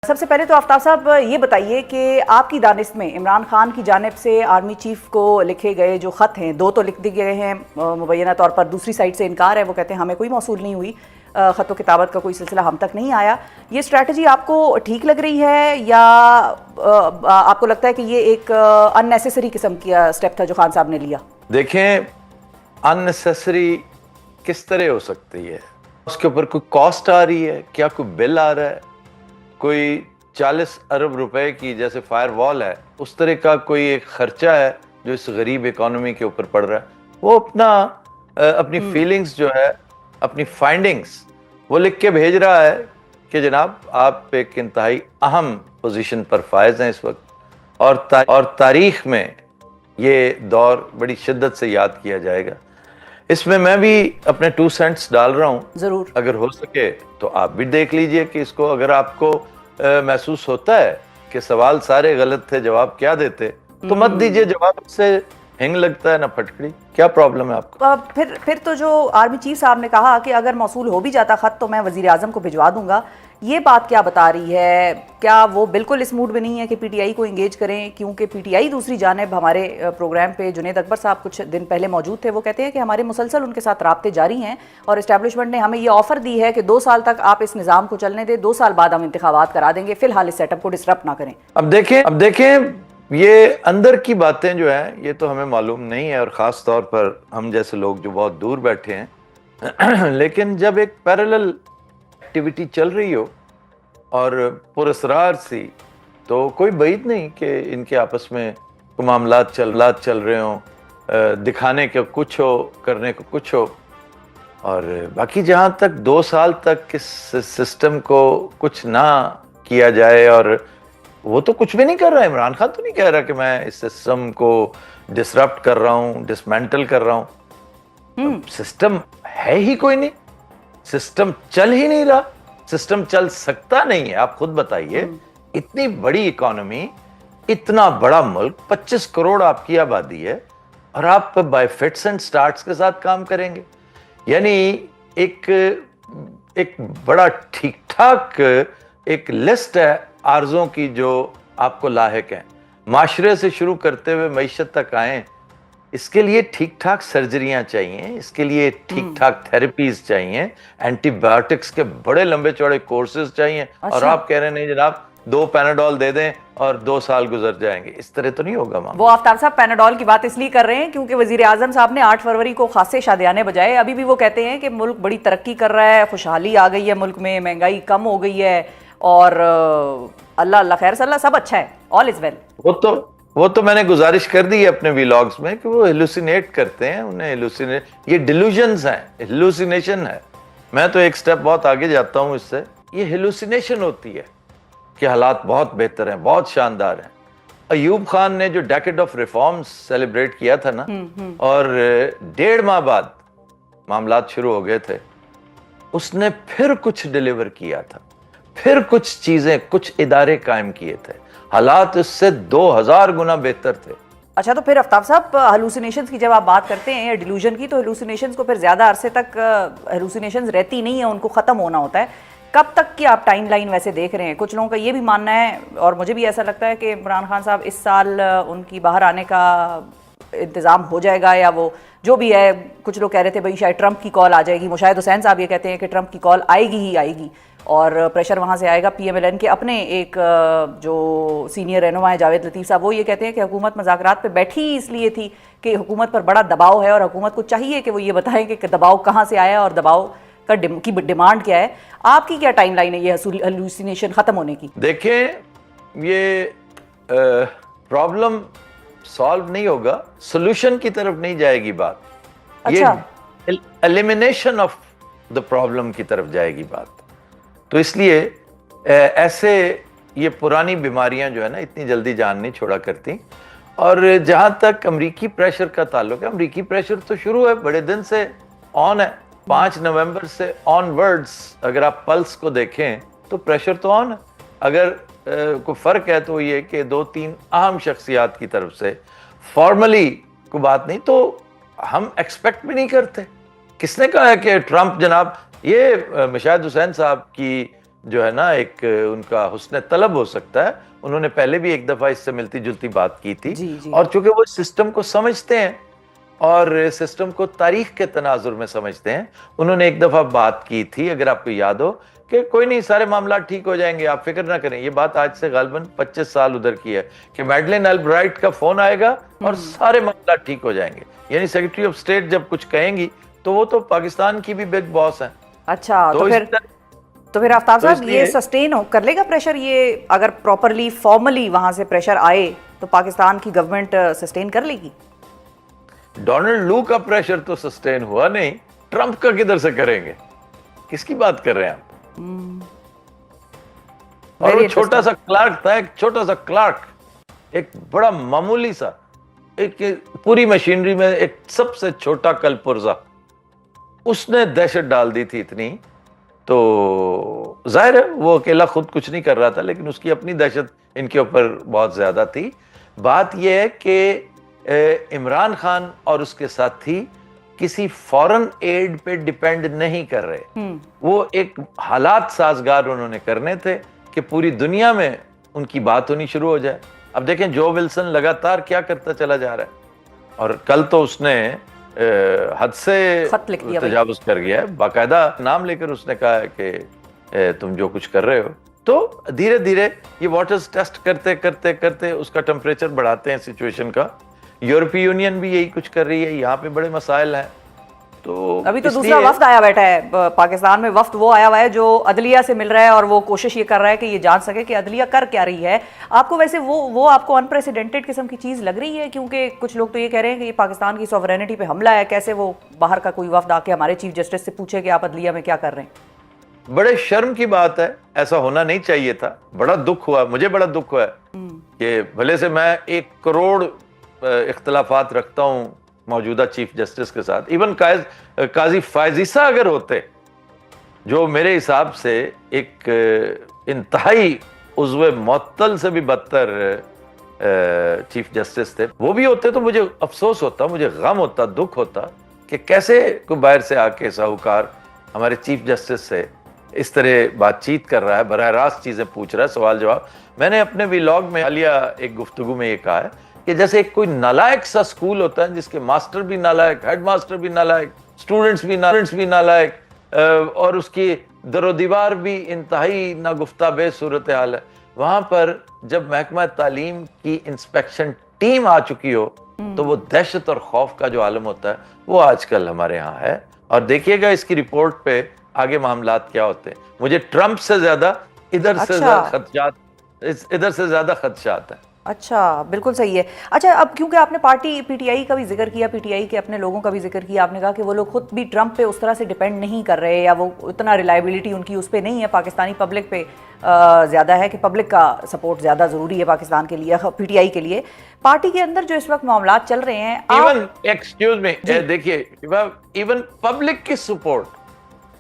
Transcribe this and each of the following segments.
सबसे पहले तो आफ्ताब साहब ये बताइए कि आपकी दानिश में इमरान खान की जानिब से आर्मी चीफ को लिखे गए जो ख़त हैं, दो तो लिख दिए गए हैं मुबैना तौर पर, दूसरी साइड से इनकार है, वो कहते हैं हमें कोई मौसूल नहीं हुई, ख़त व किताबत का कोई सिलसिला हम तक नहीं आया। ये स्ट्रैटेजी आपको ठीक लग रही है या आपको लगता है कि ये एक अननेसेसरी किस्म का स्टेप था जो खान साहब ने लिया? देखें, अननेसेसरी किस तरह हो सकती है? उसके ऊपर कोई कॉस्ट आ रही है क्या? कोई बिल आ रहा है? कोई 40 अरब रुपए की जैसे फायर वॉल है उस तरह का कोई एक खर्चा है जो इस गरीब इकोनॉमी के ऊपर पड़ रहा है? वो अपनी फीलिंग्स जो है, अपनी फाइंडिंग्स वो लिख के भेज रहा है कि जनाब आप एक इंतहाई अहम पोजीशन पर फायज हैं इस वक्त, और तारीख में ये दौर बड़ी शिद्दत से याद किया जाएगा। इसमें मैं भी अपने 2 सेंट्स डाल रहा हूँ। जरूर, अगर हो सके तो आप भी देख लीजिए कि इसको, अगर आपको महसूस होता है कि सवाल सारे गलत थे, जवाब क्या देते, तो मत दीजिए जवाब। से हिंग लगता है ना फटकड़ी, क्या प्रॉब्लम है आपको? फिर तो जो आर्मी चीफ साहब ने कहा कि अगर मौसूल हो भी जाता खत तो मैं वजीर आजम को भिजवा दूंगा, ये बात क्या बता रही है? क्या वो बिल्कुल इस मूड में नहीं है कि पीटीआई को एंगेज करें? क्योंकि पीटीआई दूसरी जानिब हमारे प्रोग्राम पे जुनेद अकबर साहब कुछ दिन पहले मौजूद थे, वो कहते हैं कि हमारे मुसलसल उनके साथ राब्ते जारी हैं और इस्टेब्लिशमेंट ने हमें ये ऑफर दी है कि 2 साल तक आप इस निज़ाम को चलने दें, 2 साल बाद हम इंतखाबात करा देंगे, फिलहाल इस सेटअप को डिसरप्ट ना करें। अब देखें ये अंदर की बातें जो है ये तो हमें मालूम नहीं है, और ख़ास तौर पर हम जैसे लोग जो बहुत दूर बैठे हैं लेकिन जब एक पैरेलल एक्टिविटी चल रही हो और पुरस्रार सी, तो कोई बात नहीं कि इनके आपस में मामलात चल रहे हों, दिखाने के कुछ हो, करने को कुछ हो। और बाकी जहाँ तक 2 साल तक इस सिस्टम को कुछ ना किया जाए, और वो तो कुछ भी नहीं कर रहा है। इमरान खान तो नहीं कह रहा कि मैं इस सिस्टम को डिसरप्ट कर रहा हूँ, डिसमेंटल कर रहा हूँ। सिस्टम है ही कोई नहीं, सिस्टम चल ही नहीं रहा, सिस्टम चल सकता नहीं है। आप खुद बताइए, इतनी बड़ी इकोनॉमी, इतना बड़ा मुल्क, 25 करोड़ आपकी आबादी है, और आप बाय फिट्स एंड स्टार्ट्स के साथ काम करेंगे? यानी एक बड़ा ठीक ठाक एक लिस्ट है आर्ज़ों की जो आपको लाहिक हैं, माशरे से शुरू करते हुए मईशत तक आए। इसके लिए ठीक ठाक सर्जरियां चाहिए, इसके लिए ठीक ठाक थेरेपीज चाहिए, एंटीबायोटिक्स के बड़े लंबे चौड़े कोर्सेज चाहिए। अच्छा। और आप कह रहे नहीं जनाब 2 पैनाडोल दे दें और 2 साल गुजर जाएंगे, इस तरह तो नहीं होगा। वो आफ्ताब साहब पैनाडोल की बात इसलिए कर रहे हैं क्योंकि वजीर आजम साहब ने 8 फरवरी को खासे शादियाने बजाए। अभी भी वो कहते हैं कि मुल्क बड़ी तरक्की कर रहा है, खुशहाली आ गई है मुल्क में, महंगाई कम हो गई है, और अल्लाह अल्लाह खैर सल्ला, सब अच्छा है, ऑल इज वेल। वो तो मैंने गुजारिश कर दी है अपने व्लॉग्स में कि वो हेलुसिनेट करते हैं, उन्हें ये डिल्यूजन्स हैं, हेलुसिनेशन है। मैं तो एक स्टेप बहुत आगे जाता हूं इससे। ये हेलुसिनेशन होती है कि हालात बहुत बेहतर हैं, बहुत शानदार हैं। अयूब खान ने जो डेकेड ऑफ रिफॉर्म्स सेलिब्रेट किया था ना, और 1.5 माह बाद मामलात शुरू हो गए थे, उसने फिर कुछ डिलीवर किया था, फिर कुछ चीजें, कुछ इदारे कायम किए थे, हालात इससे 2000 गुना बेहतर थे। अच्छा, तो फिर आफ्ताब साहब हेलुसिनेशंस की जब आप बात करते हैं या डिल्यूजन की, तो हेलुसिनेशंस को फिर ज्यादा अरसे तक हेलुसिनेशंस रहती नहीं है, उनको खत्म होना होता है। कब तक की आप टाइमलाइन वैसे देख रहे हैं? कुछ लोगों का ये भी मानना है, और मुझे भी ऐसा लगता है कि इमरान खान साहब इस साल उनकी बाहर आने का इंतज़ाम हो जाएगा, या वो जो भी है। कुछ लोग कह रहे थे भाई शायद ट्रंप की कॉल आ जाएगी, मुशाहिद हुसैन साहब ये कहते हैं कि ट्रंप की कॉल आएगी ही आएगी, और प्रेशर वहाँ से आएगा। PMLN के अपने एक जो सीनियर रहनुमा है जावेद लतीफ़ साहब, वो ये कहते हैं कि हुकूमत मुज़ाकरात पे बैठी इसलिए थी कि हुकूमत पर बड़ा दबाव है, और हुकूमत को चाहिए कि वो ये बताएं कि दबाव कहाँ से आया और दबाव की डिमांड क्या है। आपकी क्या टाइमलाइन है ये हेलुसिनेशन ख़त्म होने की? देखें, ये प्रॉब्लम सॉल्व नहीं होगा, सोल्यूशन की तरफ नहीं जाएगी बात। अच्छा। ये एलिमिनेशन ऑफ द प्रॉब्लम की तरफ जाएगी बात। तो इसलिए ऐसे ये पुरानी बीमारियां जो है ना, इतनी जल्दी जान नहीं छोड़ा करती। और जहां तक अमरीकी प्रेशर का ताल्लुक है, अमरीकी प्रेशर तो शुरू है, बड़े दिन से ऑन है। 5 नवंबर से ऑनवर्ड्स अगर आप पल्स को देखें तो प्रेशर तो ऑन है। अगर कोई फर्क है तो ये कि 2-3 अहम शख्सियात की तरफ से फॉर्मली कोई बात नहीं, तो हम एक्सपेक्ट भी नहीं करते। किसने कहा है कि ट्रंप जनाब, ये मुशाहिद हुसैन साहब की जो है ना एक उनका हुस्न तलब हो सकता है। उन्होंने पहले भी एक दफा इससे मिलती जुलती बात की थी। जी जी। और चूंकि वो सिस्टम को समझते हैं और सिस्टम को तारीख के तनाजुर में समझते हैं, उन्होंने एक दफा बात की थी, अगर आपको याद हो, कि कोई नहीं, सारे मामला ठीक हो जाएंगे, आप फिक्र ना करें। ये बात आज से गालबन 25 साल उधर की है कि मैडलिन अल्ब्राइट का फोन आएगा और सारे मामला ठीक हो जाएंगे। यानी सेक्रेटरी ऑफ स्टेट जब कुछ कहेंगी तो वो तो पाकिस्तान की भी बिग बॉस है। अच्छा, तो फिर आफ्ताब साहब ये सस्टेन कर लेगा प्रेशर? ये अगर प्रॉपरली फॉर्मली वहां से प्रेशर आए तो पाकिस्तान की गवर्नमेंट सस्टेन कर लेगी? डोनाल्ड लू का प्रेशर तो सस्टेन हुआ नहीं, ट्रंप का किधर से करेंगे? किसकी बात कर रहे हैं आप? और वो छोटा सा क्लार्क था, एक छोटा सा क्लार्क, एक बड़ा मामूली सा, एक पूरी मशीनरी में एक सबसे छोटा कलपुर्जा, उसने दहशत डाल दी थी इतनी। तो जाहिर है वो अकेला खुद कुछ नहीं कर रहा था, लेकिन उसकी अपनी दहशत इनके ऊपर बहुत ज्यादा थी। बात यह है कि इमरान खान और उसके साथी किसी फॉरेन एड पे डिपेंड नहीं कर रहे। वो एक हालात साजगार उन्होंने करने थे कि पूरी दुनिया में उनकी बात होनी शुरू हो जाए। अब देखें जो विल्सन लगातार क्या करता चला जा रहा है, और कल तो उसने हद से तजावुज कर गया है, बाकायदा नाम लेकर उसने कहा है कि तुम जो कुछ कर रहे हो। तो धीरे धीरे ये वाटर्स टेस्ट करते करते करते उसका टेम्परेचर बढ़ाते हैं सिचुएशन का। यूरोपीय यूनियन भी यही कुछ कर रही है, यहाँ पे बड़े मसाइल हैं। तो अभी तो दूसरा वफ्द आया बैठा है पाकिस्तान में, वफ्द वो आया हुआ है जो अदलिया से मिल रहा है और वो कोशिश ये कर रहा है कि ये जान सके कि अदलिया कर क्या रही है। आपको वैसे वो आपको अनप्रेसिडेंटेड किस्म की चीज लग रही है? क्योंकि कुछ लोग तो ये कह रहे हैं कि ये पाकिस्तान की सॉवरेनिटी पे हमला है। कैसे वो बाहर का कोई वफ्द आके हमारे चीफ जस्टिस से पूछे कि आप अदलिया में क्या कर रहे हैं? बड़े शर्म की बात है, ऐसा होना नहीं चाहिए था। बड़ा दुख हुआ, मुझे बड़ा दुख हुआ कि भले से मैं 1 करोड़ इख्तलाफात रखता हूं मौजूदा चीफ जस्टिस के साथ, इवन काजी फायजीसा अगर होते, जो मेरे हिसाब से एक इंतहाई उज़्वे मुअत्तल से भी बदतर चीफ जस्टिस थे, वो भी होते तो मुझे अफसोस होता, मुझे गम होता, दुख होता कि कैसे कोई बाहर से आके साहूकार हमारे चीफ जस्टिस से इस तरह बातचीत कर रहा है, बराह रास्त चीजें पूछ रहा है, सवाल जवाब। मैंने अपने व्लॉग में हालिया एक गुफ्तगू में ये कहा है कि जैसे एक कोई नालायक सा स्कूल होता है जिसके मास्टर भी नालायक, हेडमास्टर भी नालायक, स्टूडेंट्स भी नालायक, और उसकी दरो दीवार भी इंतहाई नागुफ्ता बे सूरत हाल है। वहां पर जब महकमा तालीम की इंस्पेक्शन टीम आ चुकी हो तो वो दहशत और खौफ का जो आलम होता है वो आजकल हमारे यहाँ है। और देखिएगा इसकी रिपोर्ट पे आगे मामलात क्या होते हैं। मुझे ट्रंप से ज्यादा इधर से ज्यादा खदशात है। अच्छा, बिल्कुल सही है। अच्छा, अब क्योंकि आपने पार्टी पीटीआई का भी जिक्र किया, पीटीआई के अपने लोगों का भी जिक्र किया, आपने कहा कि वो लोग खुद भी ट्रंप पे उस तरह से डिपेंड नहीं कर रहे, या वो उतना रिलायबिलिटी उनकी उस पर नहीं है, पाकिस्तानी पब्लिक पे ज़्यादा है कि पब्लिक का सपोर्ट ज़्यादा ज़रूरी है पाकिस्तान के लिए, पीटीआई के लिए। पार्टी के अंदर जो इस वक्त मामला चल रहे हैं, इवन एक्सक्यूज मी, देखिए इवन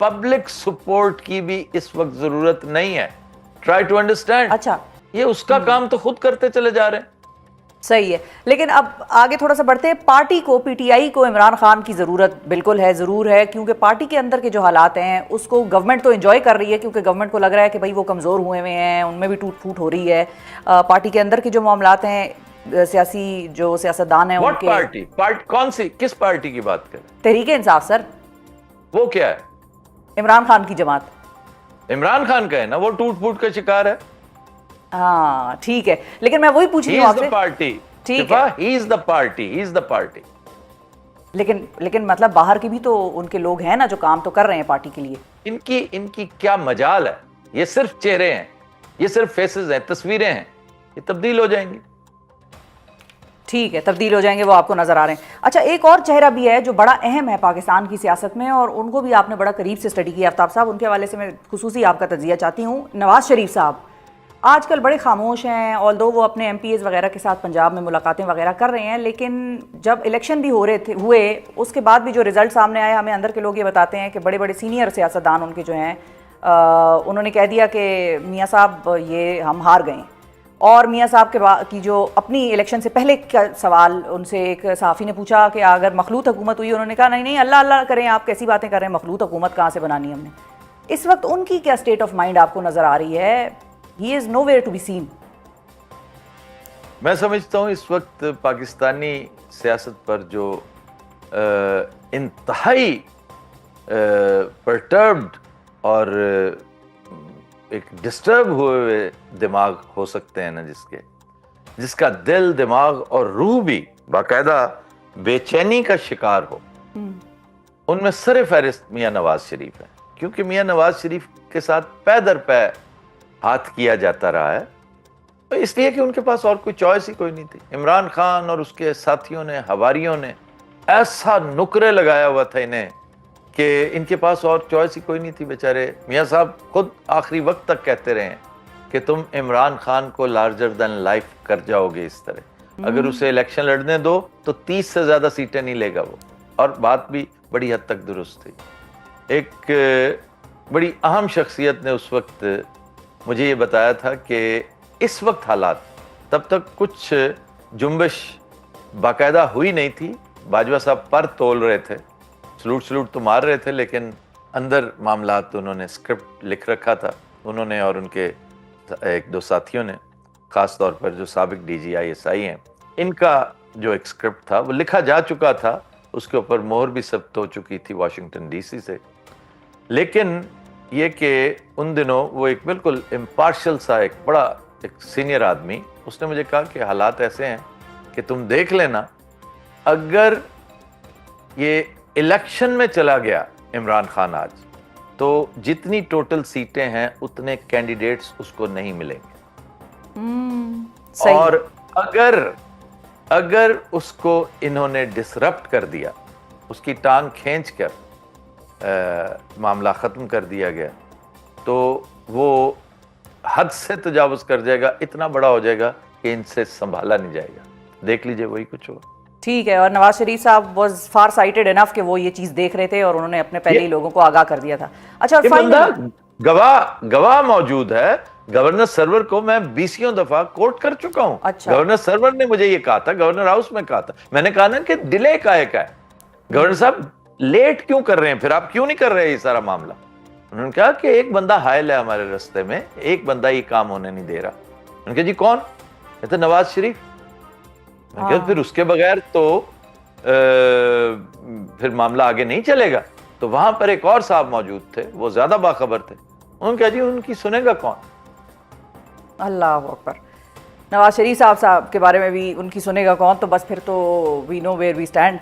पब्लिक सपोर्ट की भी इस वक्त जरूरत नहीं है। Try to understand. अच्छा, ये उसका काम तो खुद करते चले जा रहे हैं। सही है, लेकिन अब आगे थोड़ा सा बढ़ते हैं। पार्टी को, पीटीआई को इमरान खान की ज़रूरत बिल्कुल है, ज़रूर है, क्योंकि पार्टी के अंदर के जो हालात हैं उसको गवर्नमेंट तो एंजॉय कर रही है, क्योंकि गवर्नमेंट को लग रहा है कि भाई वो कमज़ोर हुए हुए हैं, उनमें भी टूट फूट हो रही है। पार्टी के अंदर के जो मामलात हैं, सियासी जो सियासतदान हैं उनके। पार्टी कौन सी, किस पार्टी की बात करें? तहरीक इंसाफ सर। वो क्या है? इमरान खान की जमात। इमरान खान का है ना, वो टूट फूट का शिकार है। हाँ ठीक है, लेकिन मैं वही पूछ रही हूँ आपसे। पार्टी, ठीक है, he is the party। लेकिन मतलब बाहर के भी तो उनके लोग हैं ना जो काम तो कर रहे हैं पार्टी के लिए। इनकी क्या मजाल है? ये सिर्फ चेहरे हैं, ये सिर्फ फेसेस हैं, तस्वीरें हैं, ये तब्दील हो जाएंगी। ठीक है, तब्दील हो जाएंगे, वो आपको नजर आ रहे हैं। अच्छा, एक और चेहरा भी है जो बड़ा अहम है पाकिस्तान की सियासत में, और उनको भी आपने बड़ा करीब से स्टडी किया आफ्ताब साहब, उनके हवाले से मैं खुसूसी आपका तजिया चाहती हूँ। नवाज शरीफ साहब आजकल बड़े खामोश हैं, ऑल्दो वो अपने MPs वगैरह के साथ पंजाब में मुलाकातें वगैरह कर रहे हैं, लेकिन जब इलेक्शन भी हुए उसके बाद भी जो रिजल्ट सामने आए, हमें अंदर के लोग ये बताते हैं कि बड़े बड़े सीनियर सियासतदान उनके जो हैं, उन्होंने कह दिया कि मियाँ साहब ये हम हार गए। और मियाँ साहब की जो अपनी इलेक्शन से पहले का सवाल उनसे एक सहाफ़ी ने पूछा कि अगर मखलूत हुकूमत हुई, उन्होंने कहा नहीं अल्लाह अल्लाह करें, आप कैसी बातें कर रहे हैं, मखलूत हुकूमत कहाँ से बनानी हमने। इस वक्त उनकी क्या स्टेट ऑफ माइंड आपको नजर आ रही है? He is nowhere to be seen. मैं समझता हूँ इस वक्त पाकिस्तानी सियासत पर जो इंतहाई परटर्ब्ड और एक डिस्टर्ब हुए दिमाग हो सकते हैं ना, जिसका दिल, दिमाग और रूह भी बाकायदा बेचैनी का शिकार हो, उनमें सर फहरिस्त मियां नवाज शरीफ है। क्योंकि मियां नवाज शरीफ के साथ पै दर पै हाथ किया जाता रहा है, तो इसलिए कि उनके पास और कोई चॉइस ही कोई नहीं थी। इमरान खान और उसके साथियों ने, हवारियों ने ऐसा नुकरे लगाया हुआ था इन्हें कि इनके पास और चॉइस ही कोई नहीं थी। बेचारे मियां साहब खुद आखिरी वक्त तक कहते रहे हैं कि तुम इमरान खान को लार्जर देन लाइफ कर जाओगे इस तरह, अगर उसे इलेक्शन लड़ने दो तो 30 से ज्यादा सीटें नहीं लेगा वो। और बात भी बड़ी हद तक दुरुस्त थी। एक बड़ी अहम शख्सियत ने उस वक्त मुझे ये बताया था कि इस वक्त हालात, तब तक कुछ जुम्बिश बाकायदा हुई नहीं थी। बाजवा साहब पर तोल रहे थे, सलूट तो मार रहे थे, लेकिन अंदर मामला तो उन्होंने स्क्रिप्ट लिख रखा था, उन्होंने और उनके एक दो साथियों ने, ख़ास तौर पर जो साबिक DGI-SI हैं, इनका जो एक स्क्रिप्ट था वो लिखा जा चुका था, उसके ऊपर मोहर भी सख्त हो चुकी थी वाशिंगटन DC से। लेकिन ये कि उन दिनों वो एक बिल्कुल इम्पार्शल सा एक बड़ा एक सीनियर आदमी, उसने मुझे कहा कि हालात ऐसे हैं कि तुम देख लेना, अगर ये इलेक्शन में चला गया इमरान खान आज, तो जितनी टोटल सीटें हैं उतने कैंडिडेट्स उसको नहीं मिलेंगे। सही। और अगर उसको इन्होंने डिसरप्ट कर दिया, उसकी टांग खींच कर मामला ख़त्म कर दिया गया, तो वो हद से तजावुज़ कर जाएगा, इतना बड़ा हो जाएगा कि इनसे संभाला नहीं जाएगा। देख लीजिए वही कुछ होगा। ठीक है। और नवाज शरीफ साहब वाज फार साइटेड इनफ कि वो ये चीज़ देख रहे थे और उन्होंने अपने पहले ही लोगों को आगाह कर दिया था। अच्छा, और फाइनल गवाह मौजूद है। गवर्नर सरवर को मैं 20 दफा कोर्ट कर चुका हूं। अच्छा। गवर्नर सरवर ने मुझे ये कहा था, गवर्नर हाउस में कहा था, मैंने कहा ना कि डिले काहे का है, गवर्नर साहब लेट क्यों कर रहे हैं, फिर आप क्यों नहीं कर रहे ये सारा मामला। उन्होंने कहा कि एक बंदा हायल है हमारे रास्ते में, एक बंदा ये काम होने नहीं दे रहा। उन्होंने कहा जी कौन? कहते नवाज शरीफ। मैंने कहा फिर उसके बगैर तो फिर मामला आगे नहीं चलेगा। तो वहां पर एक और साहब मौजूद थे, वो ज्यादा बाखबर थे। उन्होंने कहा जी उनकी सुनेगा कौन? अल्लाह अकबर। नवाज शरीफ साहब के बारे में भी उनकी सुनेगा कौन, तो बस फिर तो we know where we stand.